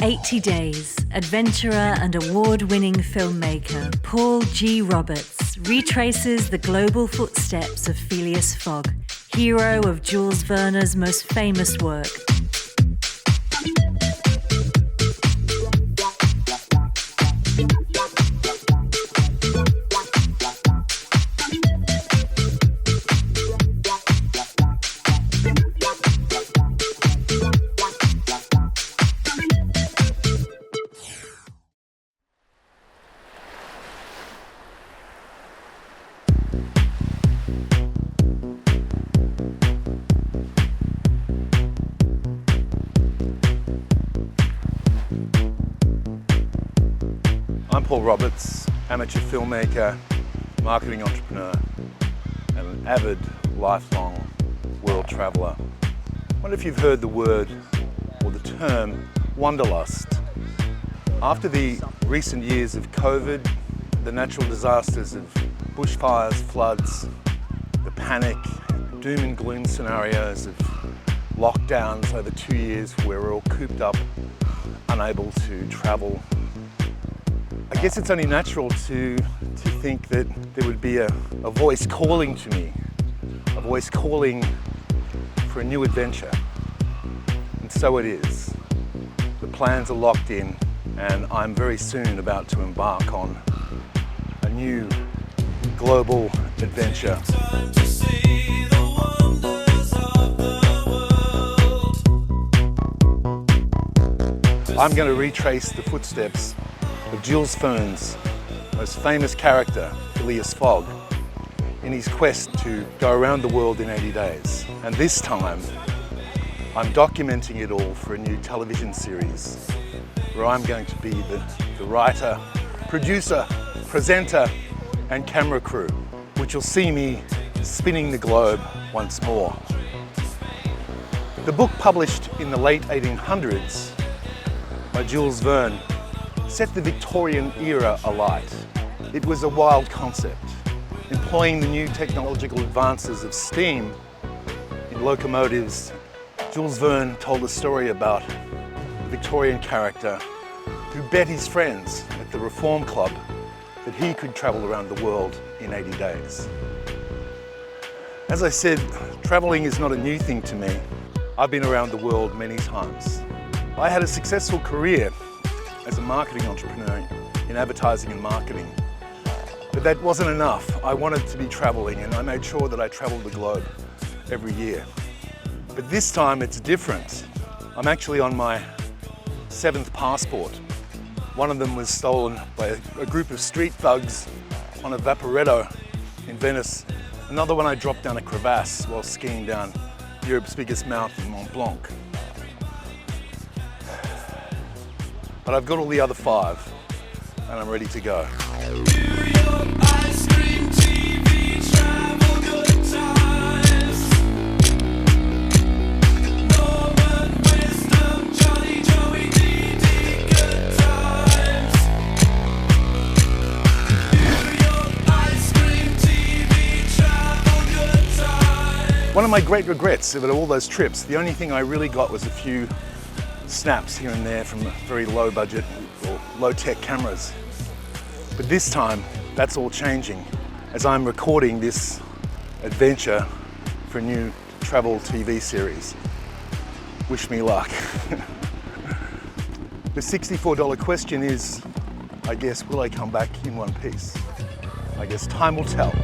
80 Days, adventurer and award-winning filmmaker Paul G. Roberts retraces the global footsteps of Phileas Fogg, hero of Jules Verne's most famous work. I'm Paul Roberts, amateur filmmaker, marketing entrepreneur, and an avid, lifelong world traveller. I wonder if you've heard the word or the term Wanderlust. After the recent years of COVID, the natural disasters of bushfires, floods, the panic, doom and gloom scenarios of lockdowns over 2 years where we're all cooped up, unable to travel, I guess it's only natural to think that there would be a voice calling to me, a voice calling for a new adventure. And so it is. The plans are locked in, and I'm very soon about to embark on a new global adventure. I'm going to retrace the footsteps of Jules Verne's most famous character, Phileas Fogg, in his quest to go around the world in 80 days. And this time, I'm documenting it all for a new television series where I'm going to be the writer, producer, presenter, and camera crew, which will see me spinning the globe once more. The book, published in the late 1800s by Jules Verne, set the Victorian era alight. It was a wild concept, employing the new technological advances of steam in locomotives. Jules Verne told a story about a Victorian character who bet his friends at the Reform Club that he could travel around the world in 80 days. As I said, traveling is not a new thing to me. I've been around the world many times. I had a successful career as a marketing entrepreneur in advertising and marketing. But that wasn't enough. I wanted to be traveling, and I made sure that I traveled the globe every year. But this time it's different. I'm actually on my 7th passport. One of them was stolen by a group of street thugs on a Vaporetto in Venice. Another one I dropped down a crevasse while skiing down Europe's biggest mountain, Mont Blanc. But I've got all the other 5, and I'm ready to go. One of my great regrets about all those trips, the only thing I really got was a few snaps here and there from very low budget or low tech cameras. But this time, that's all changing as I'm recording this adventure for a new travel TV series. Wish me luck. The $64 question is, I guess, will I come back in one piece? I guess time will tell.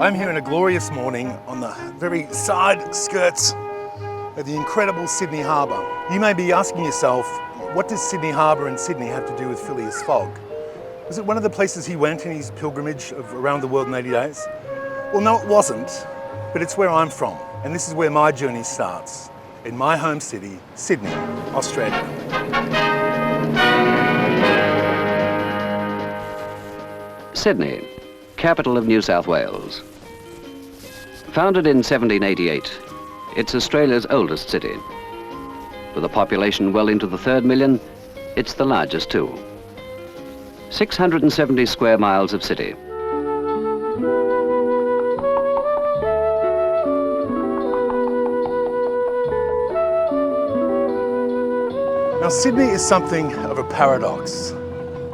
I'm here in a glorious morning on the very side skirts of the incredible Sydney Harbour. You may be asking yourself, what does Sydney Harbour and Sydney have to do with Phileas Fogg? Was it one of the places he went in his pilgrimage of around the world in 80 days? Well, no, it wasn't, but it's where I'm from, and this is where my journey starts, in my home city, Sydney, Australia. Sydney, capital of New South Wales. Founded in 1788, it's Australia's oldest city. With a population well into the 3rd million, it's the largest too. 670 square miles of city. Now, Sydney is something of a paradox.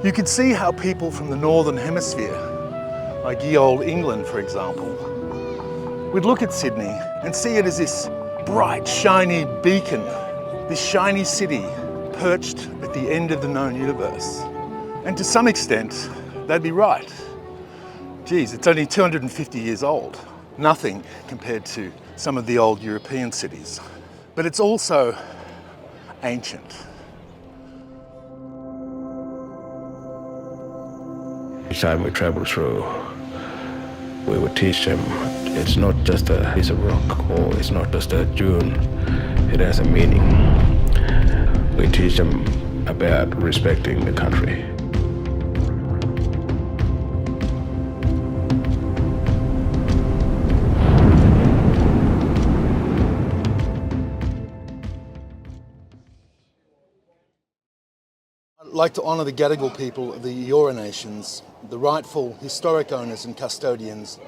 You could see how people from the Northern Hemisphere, like ye old England, for example, would look at Sydney and see it as this bright, shiny beacon, this shiny city perched at the end of the known universe. And to some extent, they'd be right. Geez, it's only 250 years old. Nothing compared to some of the old European cities. But it's also ancient. Each time we travel through, we would teach them it's not just a piece of rock or it's not just a dune, it has a meaning. We teach them about respecting the country. I'd like to honour the Gadigal people of the Eora Nations, the rightful historic owners and custodians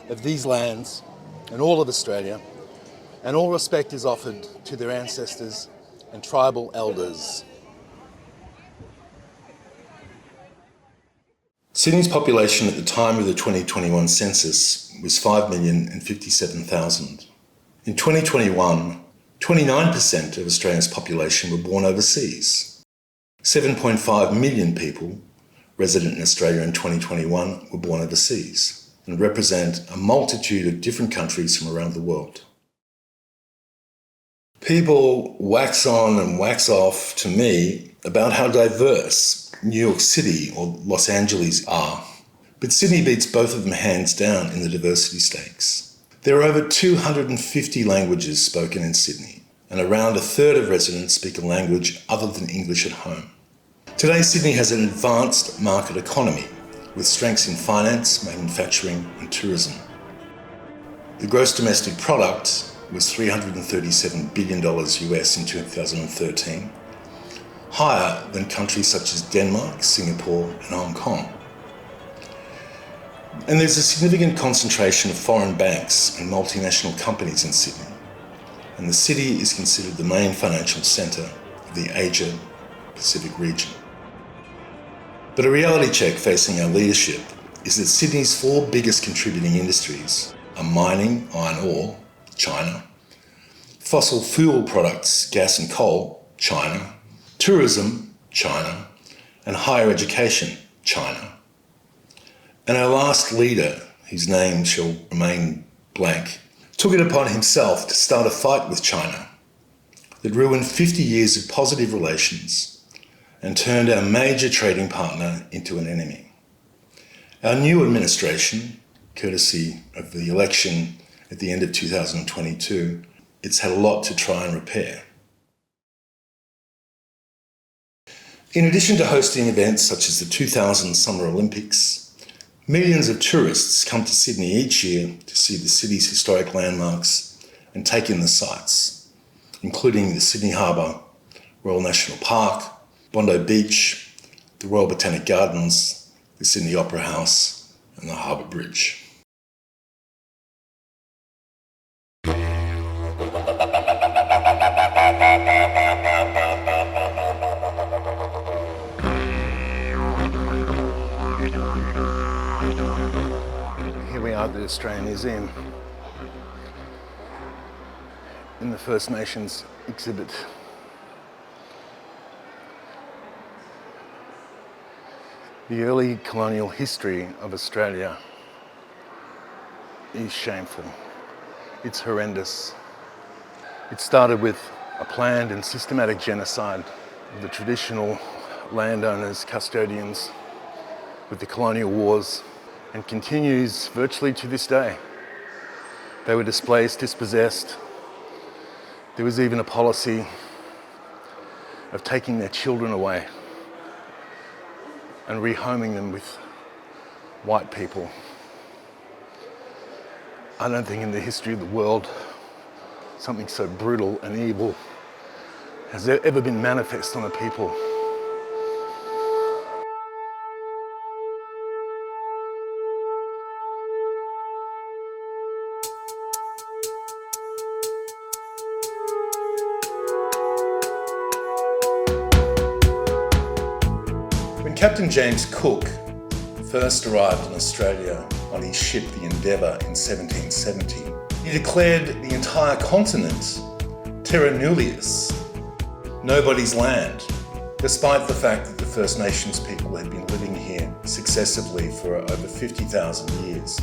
of these lands and all of Australia, and all respect is offered to their ancestors and tribal elders. Sydney's population at the time of the 2021 census was 5,057,000. In 2021, 29% of Australia's population were born overseas. 7.5 million people resident in Australia in 2021 were born overseas and represent a multitude of different countries from around the world. People wax on and wax off to me about how diverse New York City or Los Angeles are, but Sydney beats both of them hands down in the diversity stakes. There are over 250 languages spoken in Sydney, and around a third of residents speak a language other than English at home. Today, Sydney has an advanced market economy with strengths in finance, manufacturing and tourism. The gross domestic product was $337 billion US in 2013, higher than countries such as Denmark, Singapore and Hong Kong. And there's a significant concentration of foreign banks and multinational companies in Sydney, and the city is considered the main financial centre of the Asia-Pacific region. But a reality check facing our leadership is that Sydney's 4 biggest contributing industries are mining, iron ore, China, fossil fuel products, gas and coal, China, tourism, China, and higher education, China. And our last leader, whose name shall remain blank, took it upon himself to start a fight with China that ruined 50 years of positive relations and turned our major trading partner into an enemy. Our new administration, courtesy of the election at the end of 2022, it's had a lot to try and repair. In addition to hosting events such as the 2000 Summer Olympics, millions of tourists come to Sydney each year to see the city's historic landmarks and take in the sights, including the Sydney Harbour, Royal National Park, Bondi Beach, the Royal Botanic Gardens, the Sydney Opera House and the Harbour Bridge. Here we are at the Australian Museum in the First Nations exhibit. The early colonial history of Australia. is shameful. It's horrendous. It started with a planned and systematic genocide of the traditional landowners, custodians, with the colonial wars, and continues virtually to this day. They were displaced, dispossessed. There was even a policy of taking their children away and rehoming them with white people. I don't think in the history of the world something so brutal and evil has ever been manifest on a people. When Captain James Cook first arrived in Australia on his ship the Endeavour in 1770, he declared the entire continent terra nullius, nobody's land, despite the fact that the First Nations people had been living here successively for over 50,000 years.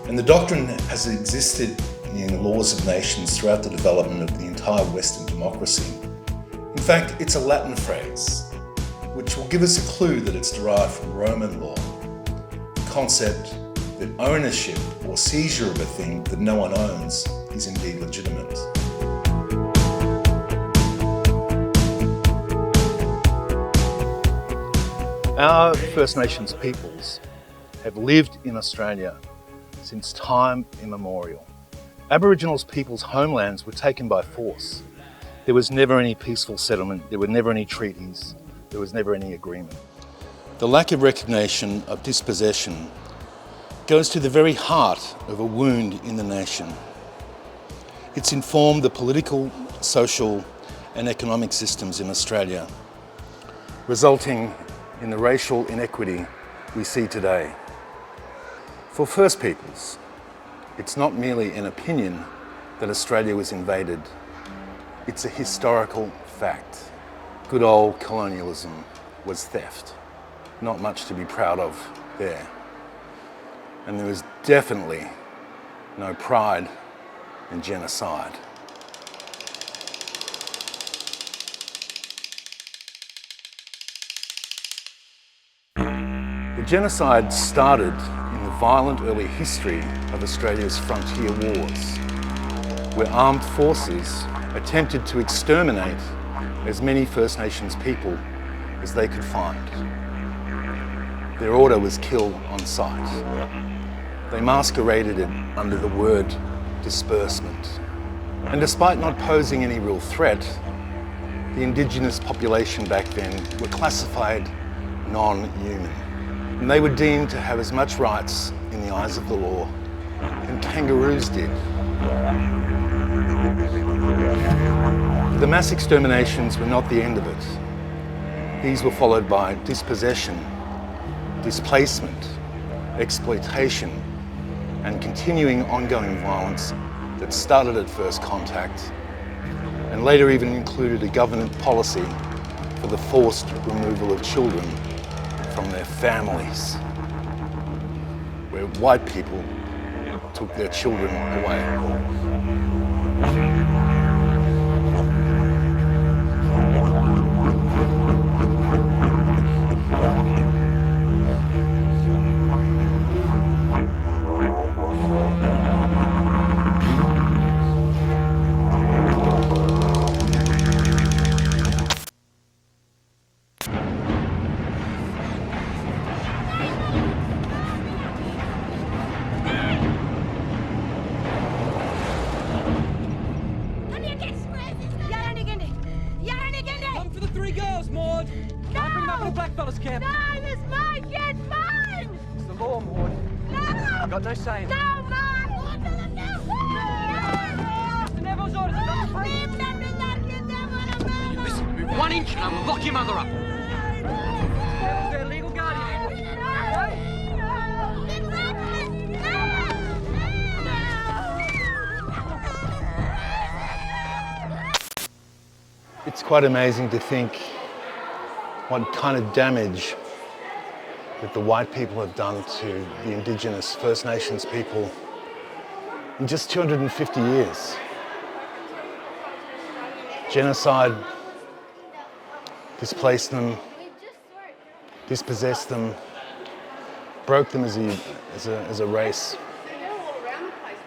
And the doctrine has existed in laws of nations throughout the development of the entire Western democracy. In fact, it's a Latin phrase, which will give us a clue that it's derived from Roman law. The concept that ownership or seizure of a thing that no one owns is indeed legitimate. Our First Nations peoples have lived in Australia since time immemorial. Aboriginal peoples' homelands were taken by force. There was never any peaceful settlement, there were never any treaties, there was never any agreement. The lack of recognition of dispossession goes to the very heart of a wound in the nation. It's informed the political, social and economic systems in Australia, resulting in the racial inequity we see today. For First Peoples, it's not merely an opinion that Australia was invaded, it's a historical fact. Good old colonialism was theft. Not much to be proud of there. And there was definitely no pride in genocide. The genocide started in the violent early history of Australia's frontier wars, where armed forces attempted to exterminate as many First Nations people as they could find. Their order was kill on sight. They masqueraded it under the word disbursement. And despite not posing any real threat, the Indigenous population back then were classified non-human. And they were deemed to have as much rights in the eyes of the law than kangaroos did. The mass exterminations were not the end of it. These were followed by dispossession, displacement, exploitation, and continuing ongoing violence that started at first contact and later even included a government policy for the forced removal of children from their families, where white people took their children away. It's quite amazing to think what kind of damage that the white people have done to the Indigenous First Nations people in just 250 years. Genocide displaced them, dispossessed them, broke them as a race.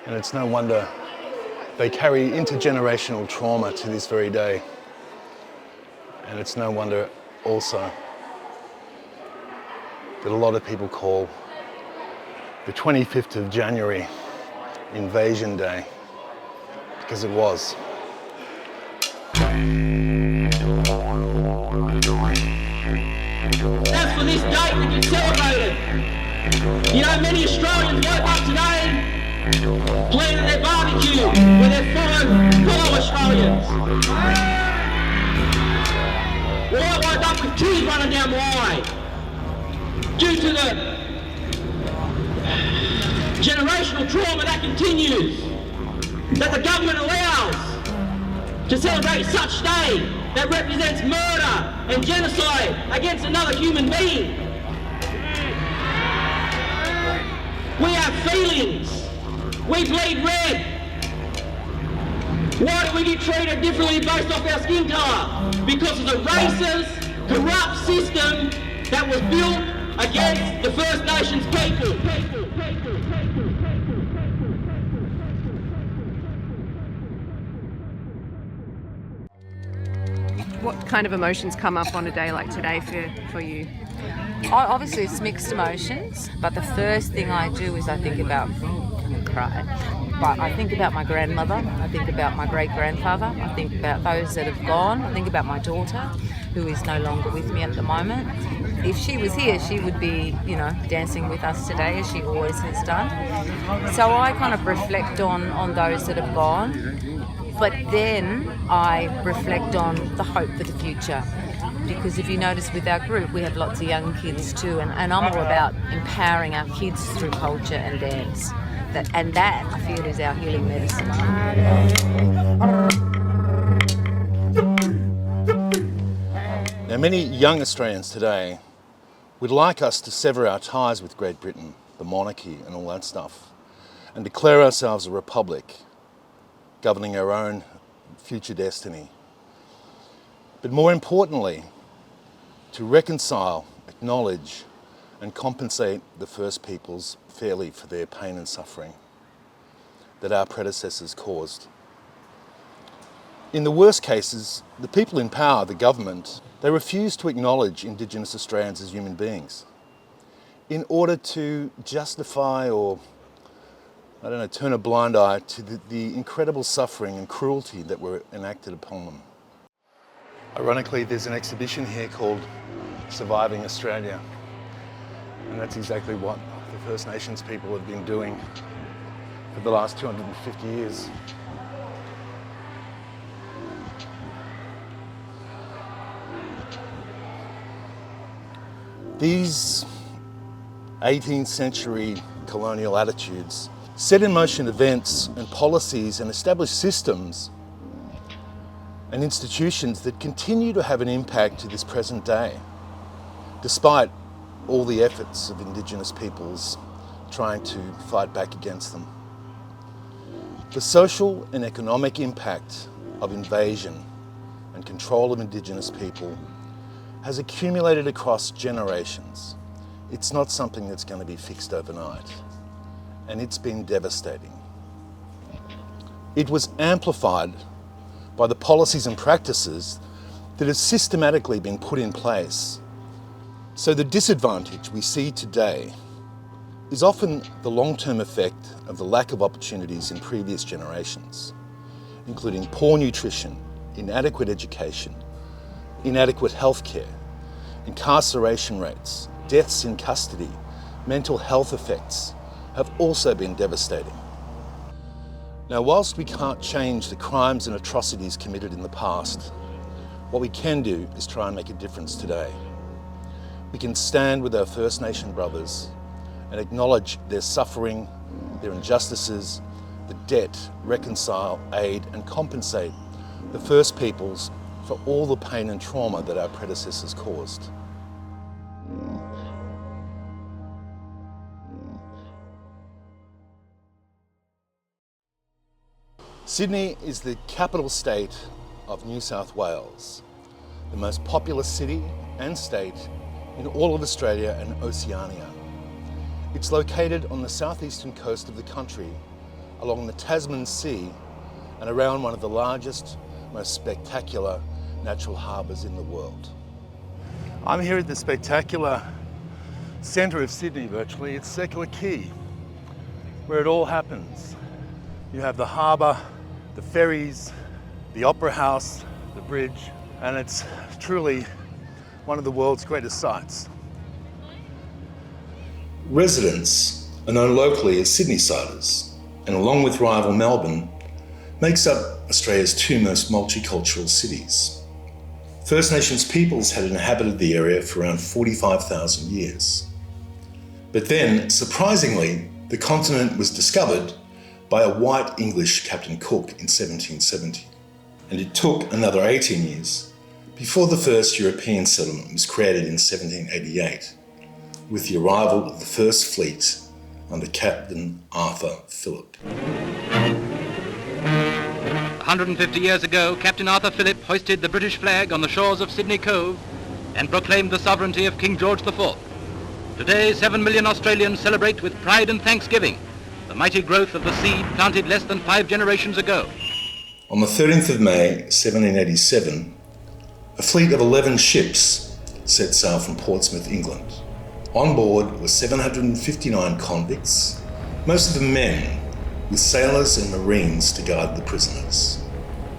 And it's no wonder they carry intergenerational trauma to this very day. And it's no wonder also that a lot of people call the 25th of January Invasion Day, because it was. As for this date that gets celebrated, you know, many Australians woke up today planning their barbecue with their fellow Australians. Well, I woke up with tears running down my eye due to the generational trauma that continues, that the government allows to celebrate such day that represents murder and genocide against another human being. We have feelings. We bleed red. Why do we get treated differently based off our skin colour? Because of the racist, corrupt system that was built against the First Nations people. What kind of emotions come up on a day like today for you? Obviously it's mixed emotions, but the first thing I do is I think about, but I think about my grandmother, I think about my great-grandfather, I think about those that have gone, I think about my daughter, who is no longer with me at the moment. If she was here, she would be, you know, dancing with us today, as she always has done. So I kind of reflect on those that have gone, but then I reflect on the hope for the future. Because if you notice with our group, we have lots of young kids too, and I'm all about empowering our kids through culture and dance. That I feel is our healing medicine. Now, many young Australians today would like us to sever our ties with Great Britain, the monarchy and all that stuff, and declare ourselves a republic, governing our own future destiny. But more importantly, to reconcile, acknowledge, and compensate the First Peoples fairly for their pain and suffering that our predecessors caused. In the worst cases, the people in power, the government, they refuse to acknowledge Indigenous Australians as human beings in order to justify or, I don't know, turn a blind eye to the incredible suffering and cruelty that were enacted upon them. Ironically, there's an exhibition here called Surviving Australia, and that's exactly what the First Nations people have been doing for the last 250 years. These 18th century colonial attitudes set in motion events and policies and established systems and institutions that continue to have an impact to this present day, despite all the efforts of Indigenous peoples trying to fight back against them. The social and economic impact of invasion and control of Indigenous people has accumulated across generations. It's not something that's going to be fixed overnight, and it's been devastating. It was amplified by the policies and practices that have systematically been put in place. So the disadvantage we see today is often the long-term effect of the lack of opportunities in previous generations, including poor nutrition, inadequate education, inadequate healthcare, incarceration rates, deaths in custody, mental health effects have also been devastating. Now, whilst we can't change the crimes and atrocities committed in the past, what we can do is try and make a difference today. We can stand with our First Nation brothers and acknowledge their suffering, their injustices, the debt, reconcile, aid, and compensate the First Peoples for all the pain and trauma that our predecessors caused. Sydney is the capital state of New South Wales, the most populous city and state in all of Australia and Oceania. It's located on the southeastern coast of the country, along the Tasman Sea and around one of the largest, most spectacular natural harbours in the world. I'm here at the spectacular centre of Sydney virtually. It's Circular Quay, where it all happens. You have the harbour, the ferries, the opera house, the bridge, and it's truly one of the world's greatest sights. Residents are known locally as Sydneysiders, and along with rival Melbourne, makes up Australia's two most multicultural cities. First Nations peoples had inhabited the area for around 45,000 years. But then, surprisingly, the continent was discovered by a white English Captain Cook in 1770. And it took another 18 years before the first European settlement was created in 1788, with the arrival of the first fleet under Captain Arthur Phillip. 150 years ago, Captain Arthur Phillip hoisted the British flag on the shores of Sydney Cove and proclaimed the sovereignty of King George IV. Today, 7 million Australians celebrate with pride and thanksgiving the mighty growth of the seed planted less than 5 generations ago. On the 13th of May, 1787, a fleet of 11 ships set sail from Portsmouth, England. On board were 759 convicts, most of them men, with sailors and marines to guard the prisoners.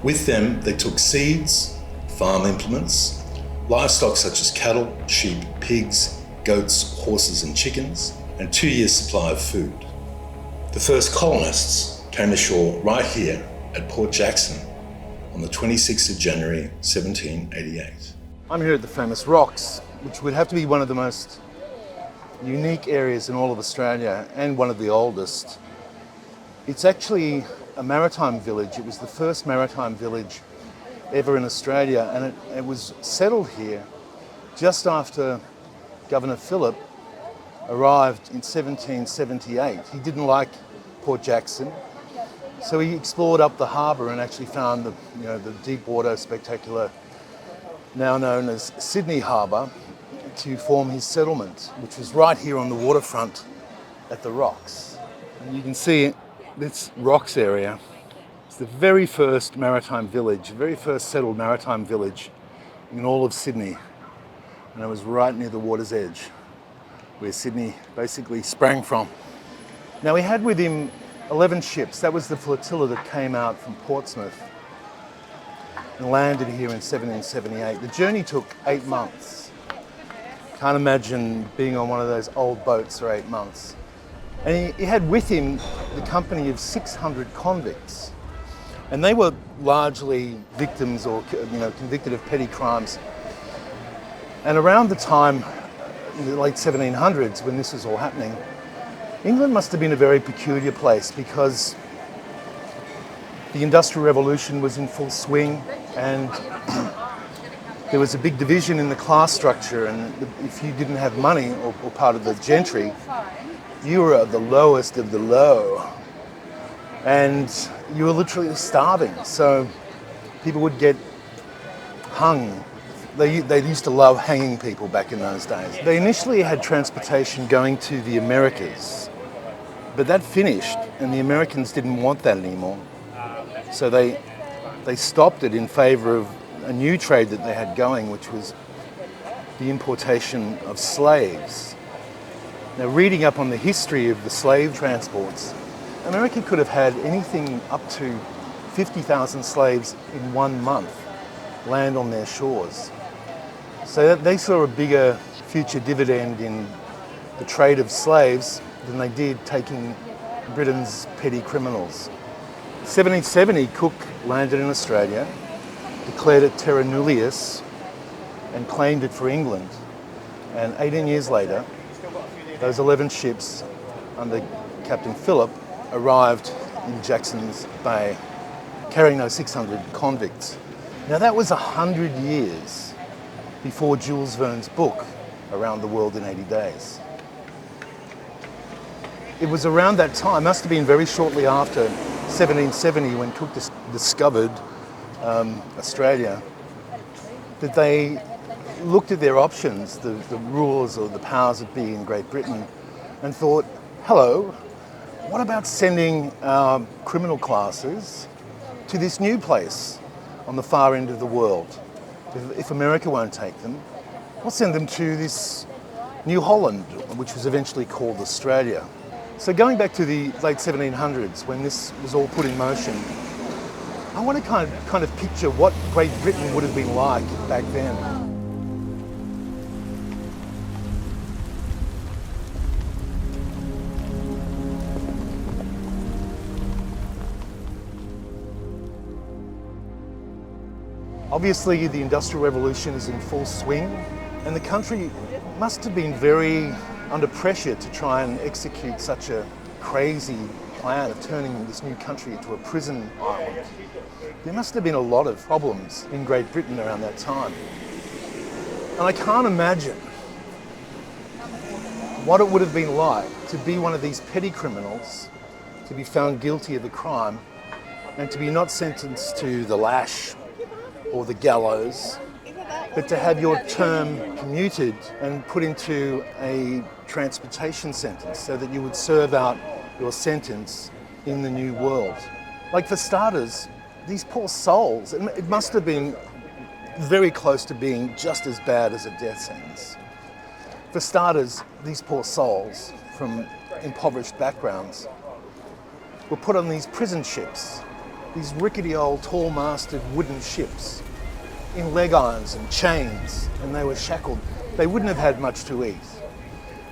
With them, they took seeds, farm implements, livestock such as cattle, sheep, pigs, goats, horses and chickens, and 2 years' supply of food. The first colonists came ashore right here at Port Jackson on the 26th of January 1788. I'm here at the famous Rocks, which would have to be one of the most unique areas in all of Australia and one of the oldest. It's actually a maritime village. It was the first maritime village ever in Australia, and it was settled here just after Governor Phillip arrived in 1778. He didn't like Port Jackson, so he explored up the harbour and actually found the deep water spectacular, now known as Sydney Harbour, to form his settlement, which was right here on the waterfront at the Rocks. And you can see this Rocks area. It's the very first maritime village, very first settled maritime village in all of Sydney. And it was right near the water's edge, where Sydney basically sprang from. Now, he had with him 11 ships. That was the flotilla that came out from Portsmouth and landed here in 1778. The journey took 8 months. Can't imagine being on one of those old boats for 8 months. And he had with him the company of 600 convicts. And they were largely victims or convicted of petty crimes. And around the time, in the late 1700s, when this was all happening, England must have been a very peculiar place, because the Industrial Revolution was in full swing, and there was a big division in the class structure, and if you didn't have money or part of the gentry, you were the lowest of the low, and you were literally starving. So people would get hung. They used to love hanging people back in those days. They initially had transportation going to the Americas, but that finished, and the Americans didn't want that anymore. So they stopped it in favour of a new trade that they had going, which was the importation of slaves. Now, reading up on the history of the slave transports, America could have had anything up to 50,000 slaves in 1 month land on their shores. So they saw a bigger future dividend in the trade of slaves than they did taking Britain's petty criminals. 1770, Cook landed in Australia, declared it terra nullius, and claimed it for England. And 18 years later, those 11 ships under Captain Phillip arrived in Jackson's Bay, carrying those 600 convicts. Now, that was 100 years before Jules Verne's book, Around the World in 80 Days. It was around that time, must have been very shortly after 1770, when Cook discovered Australia, that they looked at their options, the rulers or the powers that be in Great Britain, and thought, hello, what about sending our criminal classes to this new place on the far end of the world? If America won't take them, we'll send them to this New Holland, which was eventually called Australia. So going back to the late 1700s, when this was all put in motion, I want to kind of picture what Great Britain would have been like back then. Obviously, the Industrial Revolution is in full swing, and the country must have been very under pressure to try and execute such a crazy plan of turning this new country into a prison island. There must have been a lot of problems in Great Britain around that time. And I can't imagine what it would have been like to be one of these petty criminals, to be found guilty of a crime, and to be not sentenced to the lash or the gallows, but to have your term commuted and put into a transportation sentence so that you would serve out your sentence in the new world. Like, for starters, these poor souls, it must have been very close to being just as bad as a death sentence. For starters, these poor souls from impoverished backgrounds were put on these prison ships, these rickety old tall-masted wooden ships in leg irons and chains, and they were shackled. They wouldn't have had much to eat.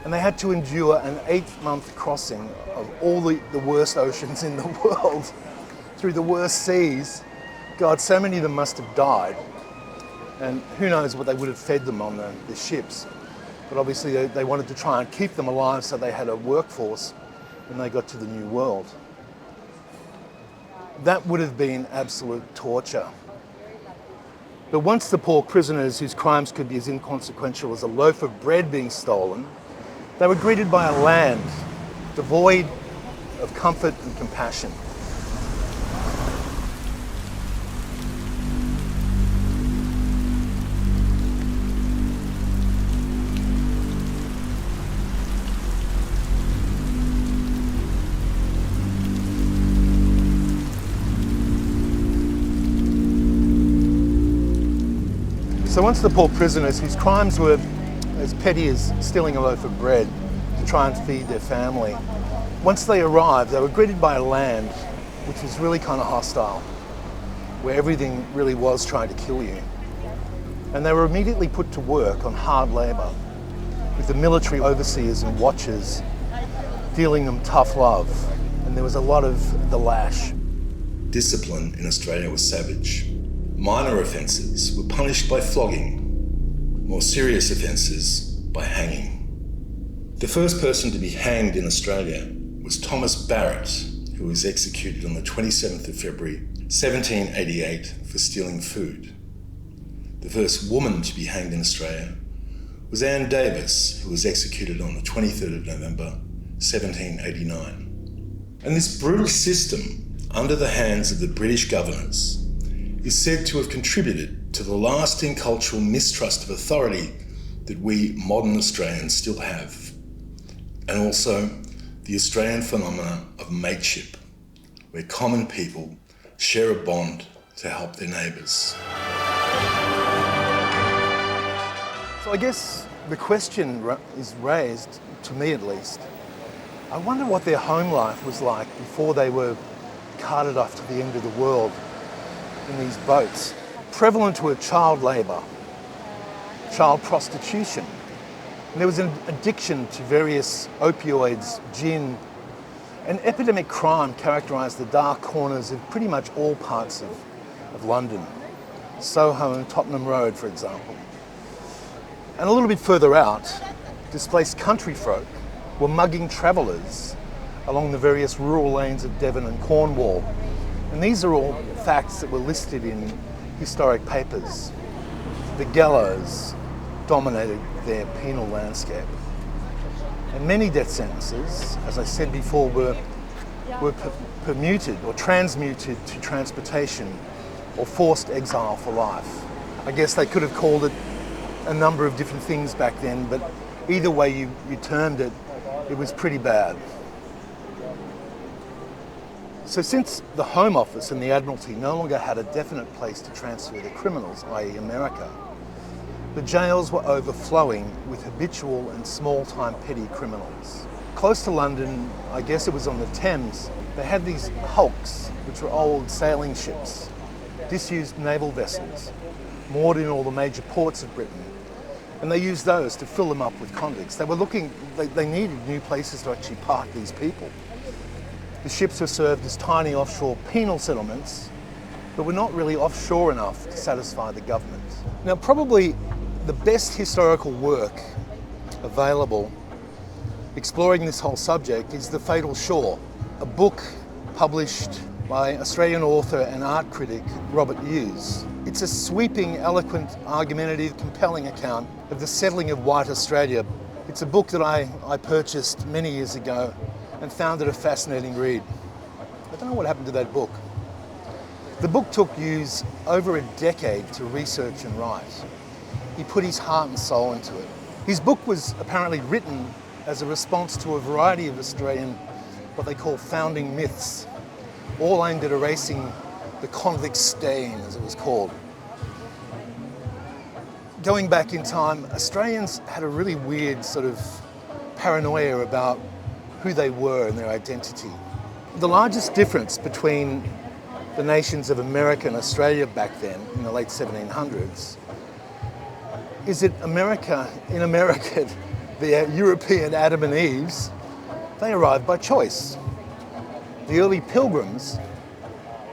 And they had to endure an 8-month crossing of all the worst oceans in the world, through the worst seas. God, so many of them must have died. And who knows what they would have fed them on the ships. But obviously they wanted to try and keep them alive so they had a workforce when they got to the New World. That would have been absolute torture. But once the poor prisoners, whose crimes could be as inconsequential as a loaf of bread being stolen, they were greeted by a land devoid of comfort and compassion. So once the poor prisoners, whose crimes were as petty as stealing a loaf of bread to try and feed their family, once they arrived, they were greeted by a land which was really kind of hostile, where everything really was trying to kill you. And they were immediately put to work on hard labour, with the military overseers and watchers dealing them tough love. And there was a lot of the lash. Discipline in Australia was savage. Minor offences were punished by flogging, more serious offences by hanging. The first person to be hanged in Australia was Thomas Barrett, who was executed on the 27th of February 1788 for stealing food. The first woman to be hanged in Australia was Anne Davis, who was executed on the 23rd of November 1789. And this brutal system, under the hands of the British governors, is said to have contributed to the lasting cultural mistrust of authority that we modern Australians still have, and also the Australian phenomena of mateship, where common people share a bond to help their neighbours. So I guess the question is raised, to me at least, I wonder what their home life was like before they were carted off to the end of the world in these boats. Prevalent were child labour, child prostitution. And there was an addiction to various opioids, gin, and epidemic crime characterised the dark corners of pretty much all parts of London. Soho and Tottenham Road, for example. And a little bit further out, displaced country folk were mugging travellers along the various rural lanes of Devon and Cornwall. And these are all facts that were listed in historic papers. The gallows dominated their penal landscape. And many death sentences, as I said before, were were permuted or transmuted to transportation or forced exile for life. I guess they could have called it a number of different things back then, but either way you termed it, it was pretty bad. So since the Home Office and the Admiralty no longer had a definite place to transfer the criminals, i.e. America, the jails were overflowing with habitual and small-time petty criminals. Close to London, I guess it was on the Thames, they had these hulks, which were old sailing ships, disused naval vessels, moored in all the major ports of Britain, and they used those to fill them up with convicts. They needed new places to actually park these people. The ships were served as tiny offshore penal settlements, but were not really offshore enough to satisfy the government. Now, probably the best historical work available exploring this whole subject is The Fatal Shore, a book published by Australian author and art critic Robert Hughes. It's a sweeping, eloquent, argumentative, compelling account of the settling of white Australia. It's a book that I purchased many years ago and found it a fascinating read. I don't know what happened to that book. The book took Hughes over a decade to research and write. He put his heart and soul into it. His book was apparently written as a response to a variety of Australian, what they call founding myths, all aimed at erasing the convict stain, as it was called. Going back in time, Australians had a really weird sort of paranoia about who they were and their identity. The largest difference between the nations of America and Australia back then, in the late 1700s, is that in America, the European Adam and Eves, they arrived by choice. The early pilgrims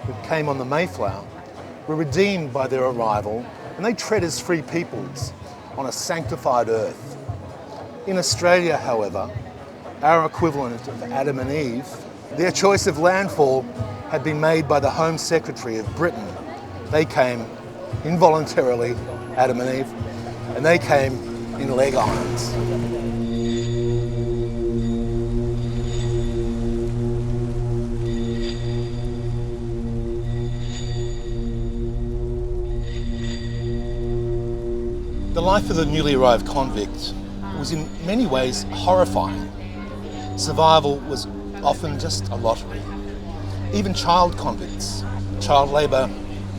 who came on the Mayflower were redeemed by their arrival, and they tread as free peoples on a sanctified earth. In Australia, however, our equivalent of Adam and Eve, their choice of landfall had been made by the Home Secretary of Britain. They came involuntarily, Adam and Eve, and they came in leg irons. The life of the newly arrived convict was in many ways horrifying. Survival was often just a lottery. Even child convicts. Child labour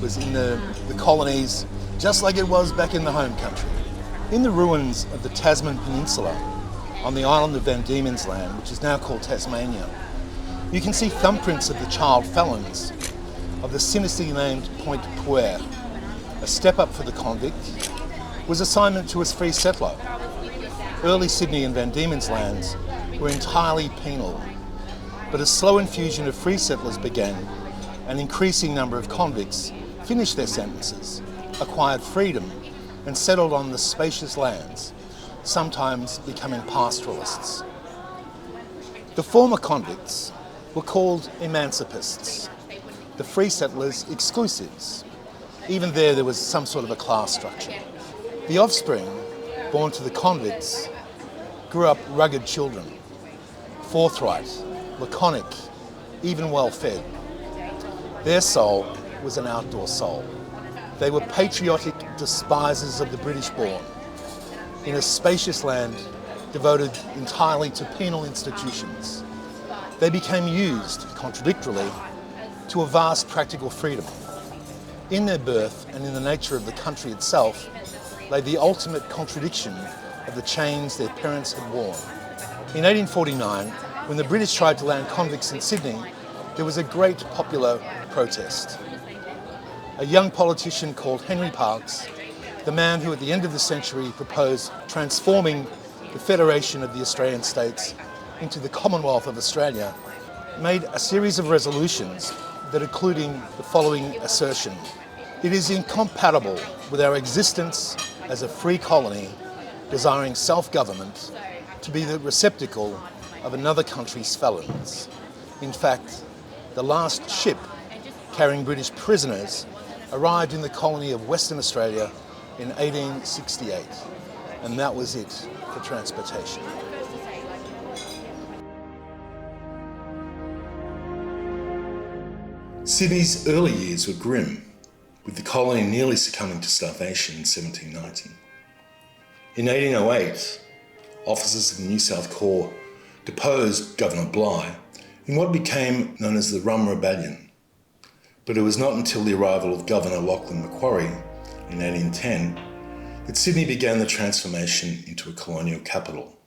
was in the colonies just like it was back in the home country. In the ruins of the Tasman Peninsula on the island of Van Diemen's Land, which is now called Tasmania, you can see thumbprints of the child felons of the sinisterly named Point Puer. A step up for the convict was assignment to a free settler. Early Sydney and Van Diemen's Lands were entirely penal, but a slow infusion of free settlers began, an increasing number of convicts finished their sentences, acquired freedom, and settled on the spacious lands, sometimes becoming pastoralists. The former convicts were called emancipists, the free settlers exclusives. Even there was some sort of a class structure. The offspring, born to the convicts, grew up rugged children, forthright, laconic, even well-fed. Their soul was an outdoor soul. They were patriotic despisers of the British born, in a spacious land devoted entirely to penal institutions. They became used, contradictorily, to a vast practical freedom. In their birth and in the nature of the country itself lay the ultimate contradiction of the chains their parents had worn. In 1849, when the British tried to land convicts in Sydney, there was a great popular protest. A young politician called Henry Parkes, the man who at the end of the century proposed transforming the Federation of the Australian States into the Commonwealth of Australia, made a series of resolutions that including the following assertion: it is incompatible with our existence as a free colony desiring self-government to be the receptacle of another country's felons. In fact, the last ship carrying British prisoners arrived in the colony of Western Australia in 1868, and that was it for transportation. Sydney's early years were grim, with the colony nearly succumbing to starvation in 1790. In 1808, officers of the New South Corps deposed Governor Bligh in what became known as the Rum Rebellion. But it was not until the arrival of Governor Lachlan Macquarie in 1810 that Sydney began the transformation into a colonial capital.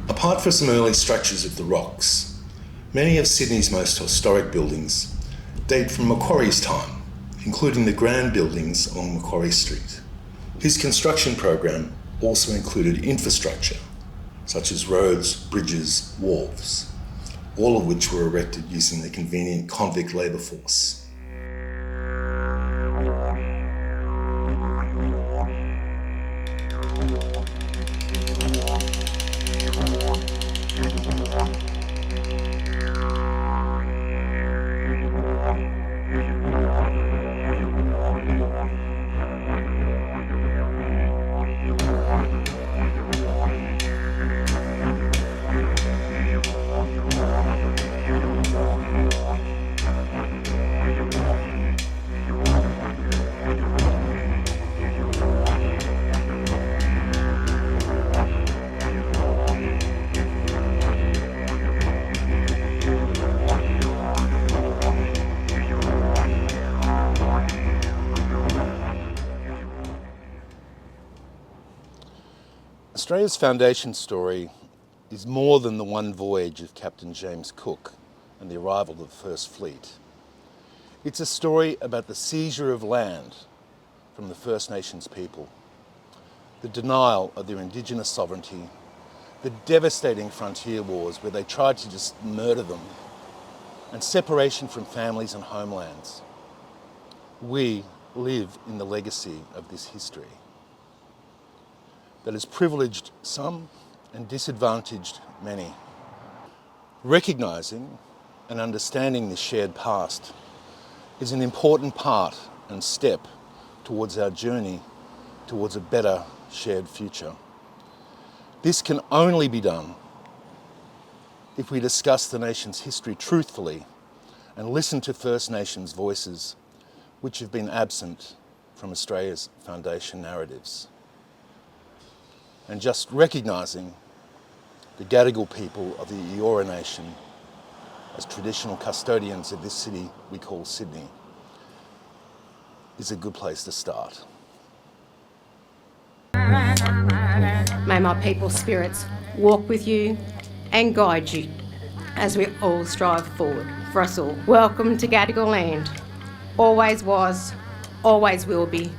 Apart from some early structures of the rocks, many of Sydney's most historic buildings date from Macquarie's time, including the grand buildings along Macquarie Street. His construction program also included infrastructure, such as roads, bridges, wharves, all of which were erected using the convenient convict labour force. Australia's foundation story is more than the one voyage of Captain James Cook and the arrival of the First Fleet. It's a story about the seizure of land from the First Nations people, the denial of their Indigenous sovereignty, the devastating frontier wars where they tried to just murder them, and separation from families and homelands. We live in the legacy of this history that has privileged some and disadvantaged many. Recognising and understanding this shared past is an important part and step towards our journey towards a better shared future. This can only be done if we discuss the nation's history truthfully and listen to First Nations voices which have been absent from Australia's foundation narratives. And just recognising the Gadigal people of the Eora Nation as traditional custodians of this city we call Sydney is a good place to start. May my people's spirits walk with you and guide you as we all strive forward for us all. Welcome to Gadigal land. Always was, always will be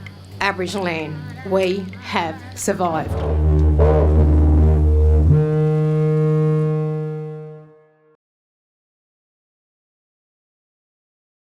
Aboriginal land. We have survived.